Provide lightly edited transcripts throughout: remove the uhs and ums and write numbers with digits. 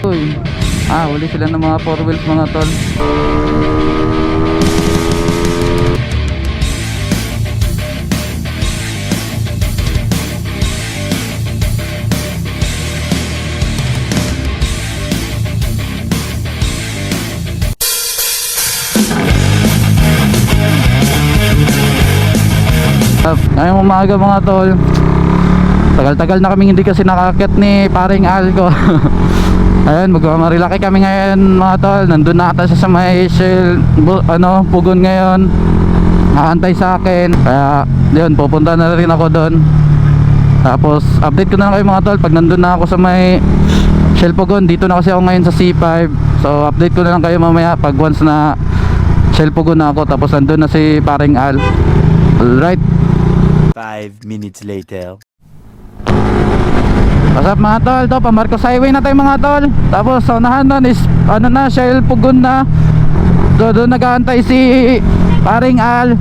Uy. Huli sila ng mga 4 wheels mga tol. Ngayong umaga mga tol, tagal-tagal na kaming hindi kasi nakakit ni paring Alco. Ayun, magmamarilaki kami ngayon mga tol. Nandun na ata siya sa may Pugon ngayon, nakantay sa akin. Kaya yun, pupunta na rin ako doon. Tapos update ko na lang kayo mga tol pag nandun na ako sa may Shell Pugon. Dito na kasi ako ngayon sa C5. So update ko na lang kayo mamaya pag once na Shell Pugon na ako, tapos nandun na si paring Al. Alright, 5 minutes later. what's up mga tol? Ito, pa-Marcos Highway na tayo mga tol. Tapos sa unahan nun is Shell Pugon na. Doon nag-aantay si paring Al.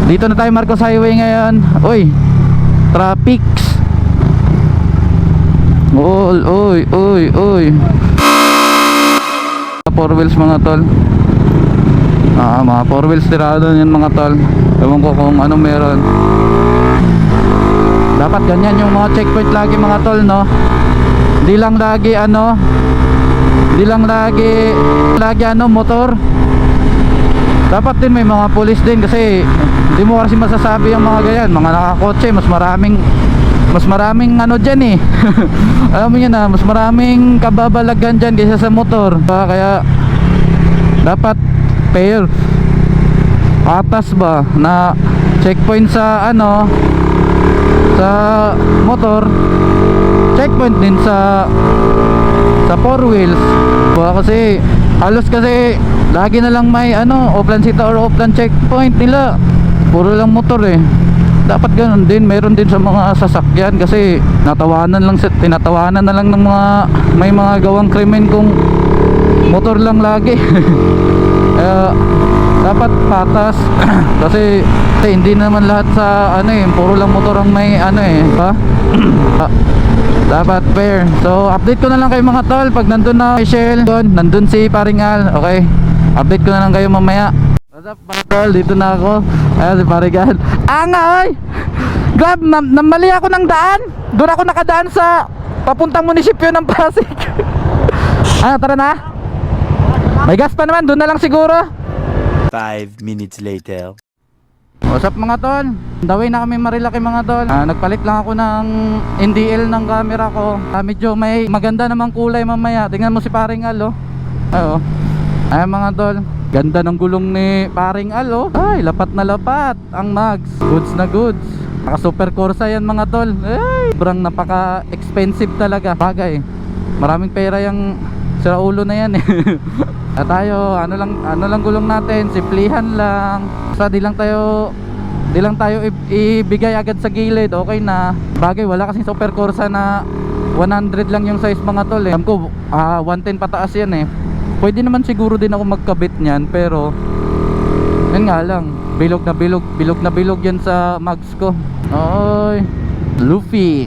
Dito na tayo Marcos Highway ngayon. Uy, traffics. Uy. 4 wheels mga tol. Mga 4 wheels tirado yun mga tol. Ewan ko kung anong meron. Dapat ganyan yung mga checkpoint lagi mga tol, no? Di lang lagi motor. Dapat din may mga police din, kasi hindi mo kasi masasabi yung mga ganyan, mga nakakotse, mas maraming dyan eh. Alam mo yun na, mas maraming kababalagan dyan kaysa sa motor. Kaya dapat fair, patas ba na checkpoint sa sa motor, checkpoint din sa 4 wheels. Kasi halos kasi lagi na lang may offline sita or offline checkpoint nila, puro lang motor eh. Dapat ganun din, meron din sa mga sasakyan, kasi tinatawanan na lang ng may mga gawang krimen kung motor lang lagi. Dapat patas. kasi hindi naman lahat sa puro lang motor ang may ba? Dapat fair. So update ko na lang kayo mga tol pag nandun na Shell, nandun si paring Al. Okay, update ko na lang kayo mamaya. What's up mga tol, dito na ako. Ayan si paring Al. Oy! Grab, namali ako ng daan. Doon ako nakadaan sa papuntang munisipyo ng Pasig. Tara na. May gas pa naman, doon na lang siguro. 5 minutes later. What's up mga tol? On the way na kami Marilaki mga tol. Nagpalit lang ako ng NDL ng camera ko. Medyo may maganda namang kulay mamaya. Tingnan mo si paring Al, oh. Ayan mga tol, ganda ng gulong ni paring Al, oh. Ay, lapat na lapat ang mags. Goods na goods. Naka super Corsa yan mga tol. Ay, sobrang napaka expensive talaga. Bagay, maraming pera yung siraulo na yan eh. Tayo, ano lang gulong natin, simplihan lang. Basta di lang tayo ibigay agad sa gilid, okay na. Bagay, wala kasing super Corsa na 100 lang yung size mga tol eh. Alam ko 110 pataas yan eh. Pwede naman siguro din ako magkabit niyan, pero yan nga lang, bilog na bilog yan sa mags ko. Oy, Luffy.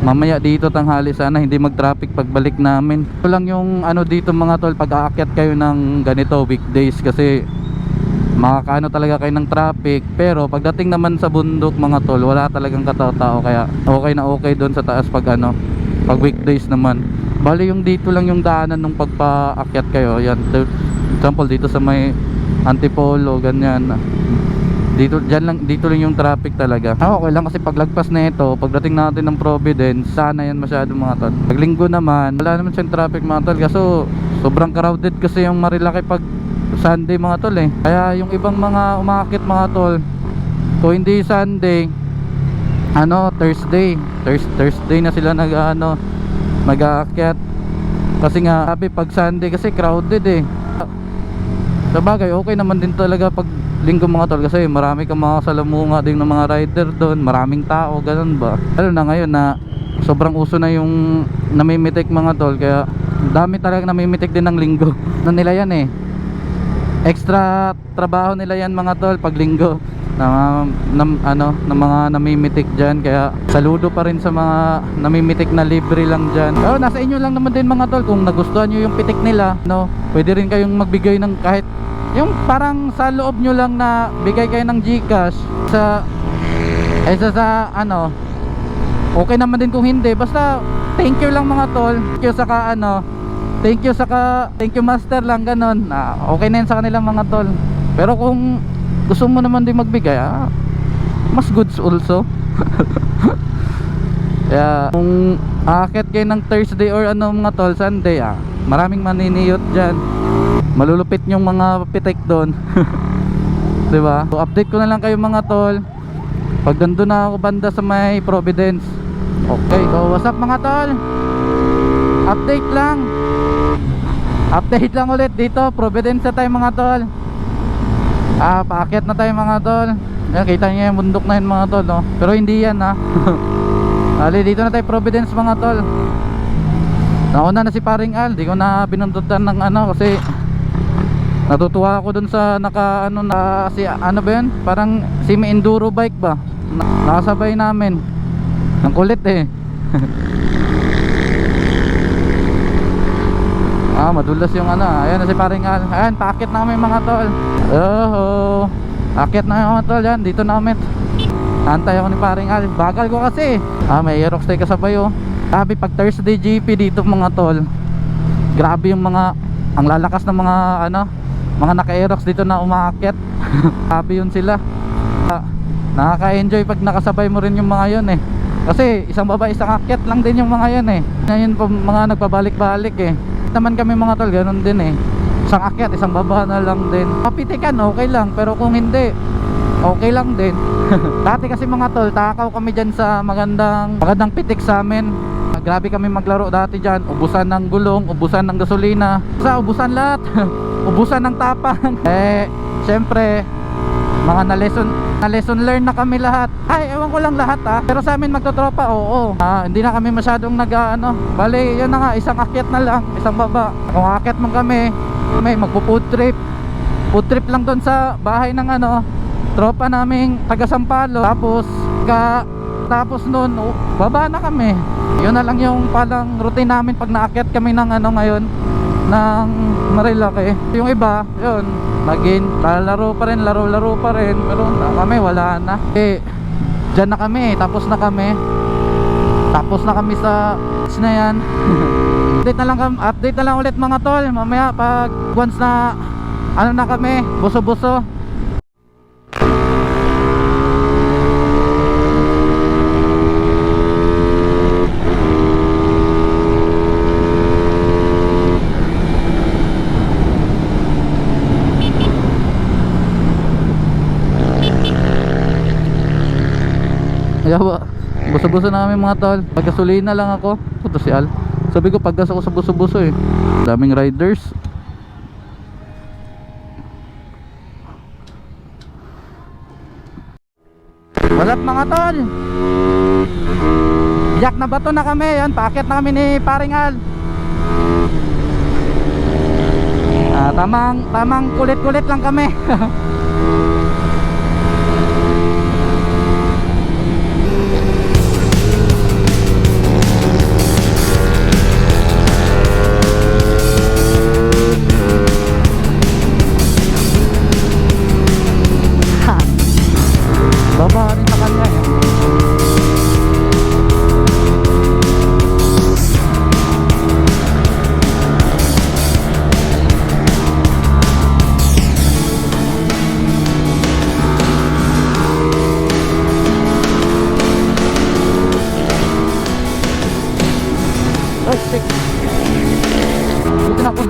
Mamaya dito tanghali sana hindi mag-traffic pagbalik namin. Ito lang yung dito mga tol, pag aakyat kayo ng ganito weekdays, kasi makakaano talaga kayo ng traffic. Pero pagdating naman sa bundok mga tol, wala talagang katao-tao, kaya okay doon sa taas pag weekdays naman. Bali yung dito lang yung daanan nung pagpaakyat kayo. Yan, example dito sa may Antipolo, ganyan. Dito lang yung traffic talaga. Okay lang kasi paglagpas na ito, pagdating natin ng Providence, sana yan masyado mga tol. Pag linggo naman, wala naman siyang traffic mga tol, kaso sobrang crowded kasi yung Marilaki pag Sunday mga tol eh. Kaya yung ibang mga umakit mga tol, kung hindi Sunday, Thursday na sila nag-aakyat. Kasi nga sabi pag Sunday kasi crowded eh. Sabagay, okay naman din talaga pag linggo mga tol, kasi marami kang mga salamunga din ng mga rider doon, maraming tao, ganun ba. Lalo na ngayon na sobrang uso na yung namimitik mga tol, kaya dami talagang namimitik din ng linggo. Nila yan eh, extra trabaho nila yan mga tol pag linggo. ng mga namimitik dyan. Kaya saludo pa rin sa mga namimitik na libre lang dyan. Pero nasa inyo lang naman din mga tol, kung nagustuhan nyo yung pitik nila, no, pwede rin kayong magbigay ng kahit yung parang sa loob nyo lang na bigay kayo ng GCash sa ano, okay naman din kung hindi, basta thank you lang mga tol, thank you saka ano, thank you master lang, ganon. Okay na yun sa kanila mga tol. Pero kung gusto mo naman din magbigay, mas goods also. Kaya kung aakit kayo ng Thursday or ano mga tol, Sunday, maraming maniniyot dyan, malulupit yung mga pitik doon. Diba? So update ko na lang kayo mga tol pag nandun na ako banda sa may Providence. Okay, so what's up mga tol, update lang ulit dito, Providence na tayo mga tol. Paakyat na tayo mga tol. Ayan, kita nyo yung bundok na yun mga tol, no? Pero hindi yan ali, dito na tayo Providence mga tol. Nauna na si paring Al, di ko na binundutan ng ano, kasi natutuwa ako dun sa si ano ba yun, parang semi enduro bike ba, nakasabay namin. Ang kulit madulas yung ano. Ayan na si paring Al. Ayan, paakit na kami mga tol. Akit na mga tol yan, dito na kami. Antay ako ni paring Al, bagal ko kasi. May Aerox tayo kasabay Sabi pag Thursday GP dito mga tol, grabe yung mga, ang lalakas ng mga mga naka-Aerox dito na umaakit. Grabe yun sila. Nakaka-enjoy pag nakasabay mo rin yung mga yun kasi isang baba isang akyat lang din yung mga yun Ngayon po mga nagpabalik-balik naman kami mga tol, ganun din isang akyat isang baba na lang din. Mapitikan okay lang, pero kung hindi okay lang din. Dati kasi mga tol, takaw kami dyan sa magandang pitik sa amin. Grabe kami maglaro dati dyan, ubusan ng gulong, ubusan ng gasolina, ubusan lahat. Ubusan ng tapang. Syempre mga na lesson learn na kami lahat. Ewan ko lang lahat pero sa amin magtotropa, hindi na kami masyadong bali, yun na nga, isang akyat na lang, isang baba. Kung akyat man kami magpo-food trip lang doon sa bahay ng tropa naming taga Sampalo. Tapos noon baba na kami. Yun na lang yung palang routine namin pag naakyat kami ng ngayon ng Marilaki. Yung iba yun, laro pa rin, pero kami wala na. Dyan na kami, tapos na kami sa na yan. Update na lang ulit mga tol mamaya pag once na na kami, buso-buso. Buso-buso na kami mga tol. Paggasolina lang ako. Ito si Al. Sabi ko paggas ako sa buso-buso daming riders. Wala mga tol, yak na bato na kami. Yan, paakyat na kami ni paring Al. Tamang kulit-kulit lang kami. Baba rin sa kanya shit. Dito na ako.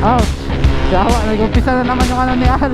Ouch! Yawa, nag-umpisa na naman yung ano ni Al.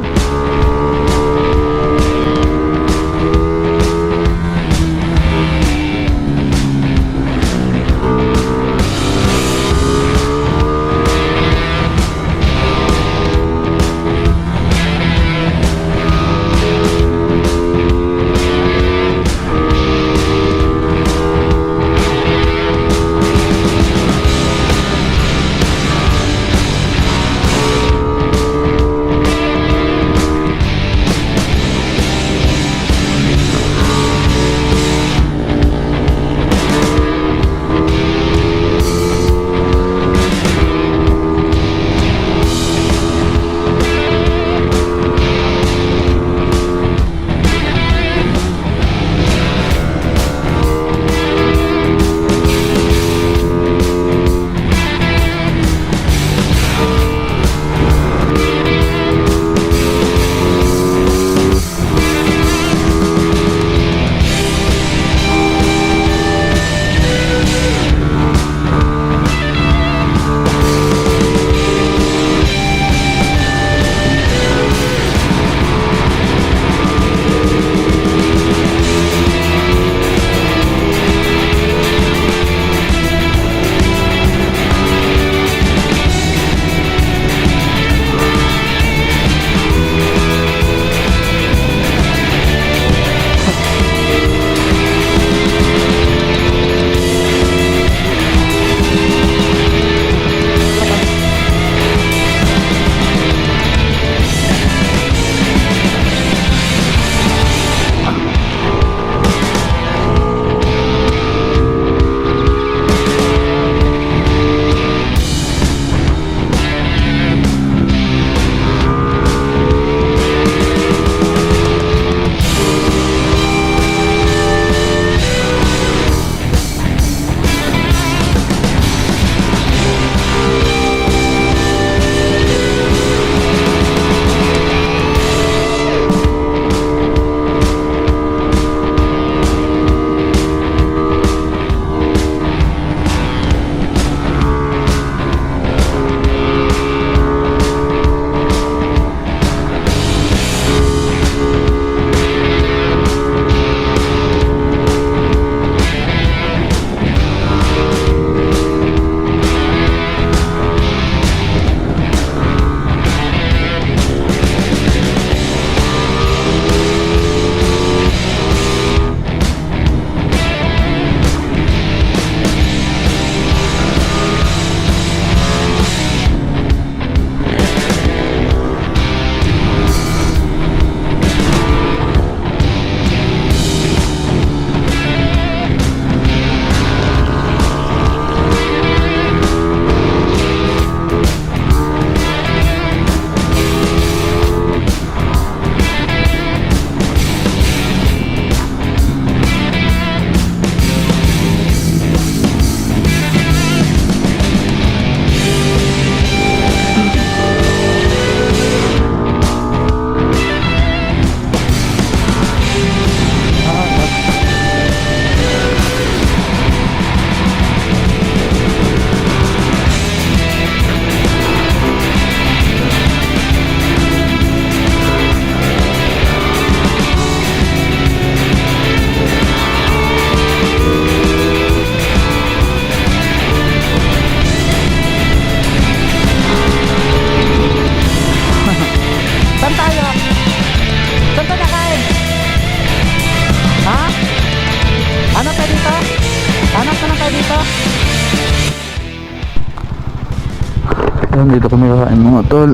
Ayan, dito kami kakain mga tol.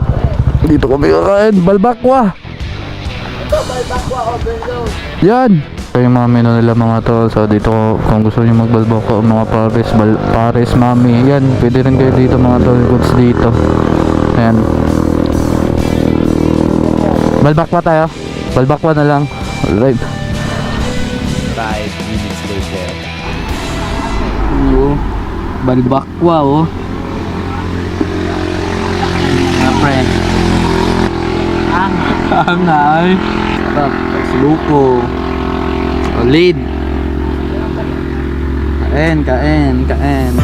Dito kami kakain, balbakwa. Yan. Ito yung mga menu nila mga tol. So dito kung gusto nyo magbalbakwa o mga pares, mami. Yan, pwede rin kayo dito mga tol. Goods dito. Ayan. Balbakwa tayo. Balbakwa na lang. Alright. 5 minutes later. Oo. Balbakwa oh. Siyempre. Ang na ay. Sarap. Siluko. Solid. Kain.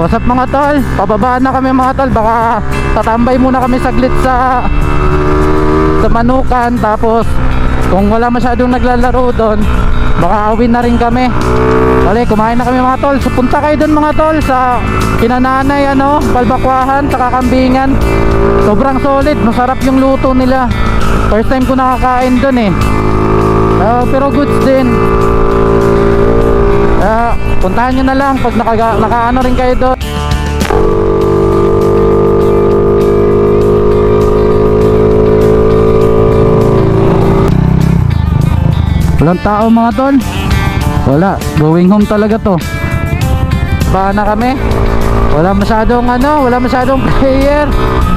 What's up mga tol? Pababaan na kami mga tol. Baka tatambay muna kami saglit sa Manukan. Tapos kung wala masyadong naglalaro doon, baka awin na rin kami. Bale, kumain na kami mga tol. So punta kayo doon mga tol sa kinananay balbakwahan, saka kambingan. Sobrang solid, masarap yung luto nila. First time ko nakakain doon eh. Pero goods din. Puntahan nyo na lang pag nakaano rin kayo doon. Walang tao mga tol. Wala, going home talaga to. Baka na kami. Wala masyadong player.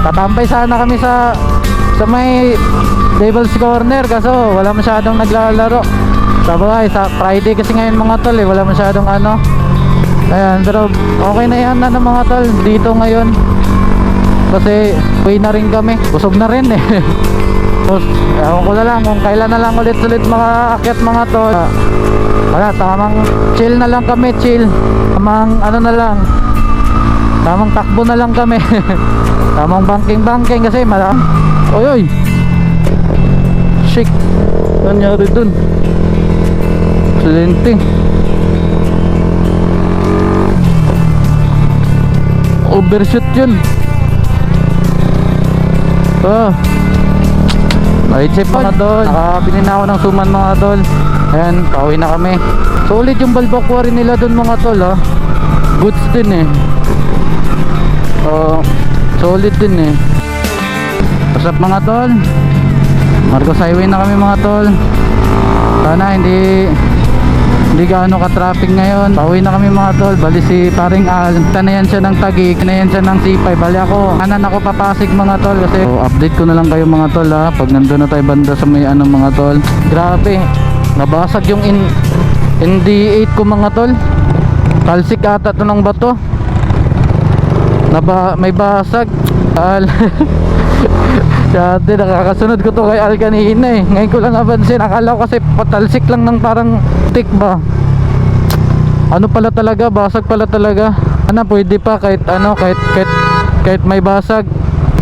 Tatambay sana kami sa may Devil's Corner kaso wala masyadong naglalaro. Sabay, sa Friday kasi ngayon mga tol wala masyadong Ayan, pero okay na yan mga tol dito ngayon. Kasi uwi na rin kami. Busog na rin eh. Tapos, ewan ko na lang kung kailan na lang ulit mga akyat mga tol. Wala, tamang chill na lang kami, chill. Tamang na lang. Tamang takbo na lang kami. Tamang banking kasi malang. Oy. Shik. Nangyari dun. Excelente. Overshoot yun. Night shift mga tol. Nakabili na ako ng suman mga tol. Ayan, pauwi na kami. Solid yung balbakwa rin nila dun mga tol Goods din eh. Solid din eh. What's up mga tol? Marcos Highway na kami mga tol. Sana hindi gaano ka-traffic ngayon. Pauwi na kami mga tol. Bali si paring Al, tanayan siya ng Taguig, tanayan siya ng C5. Bali ako, kanan ako papasig mga tol. Kasi update ko na lang kayo mga tol pag nandun na tayo banda sa may mga tol. Grabe, nabasag yung ND8 ko mga tol. Talsik ata to ng bato. May basag. Al. Dati nakakasunod ko to kay Al kanina eh. Ngayon ko lang napansin. Akala ko kasi patalsik lang ng parang tik ba. Ano pala talaga, basag pala talaga. Pwede pa kahit may basag.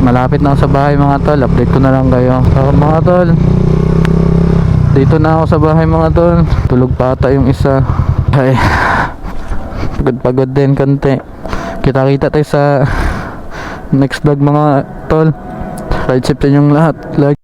Malapit na ako sa bahay mga tol. Update ko na lang kayo. So, mga tol, dito na ako sa bahay mga tol. Tulog pa ata yung isa. Ay, pagod din konti. Kita tayo sa next vlog mga tol. Ride shift yung lahat. Like,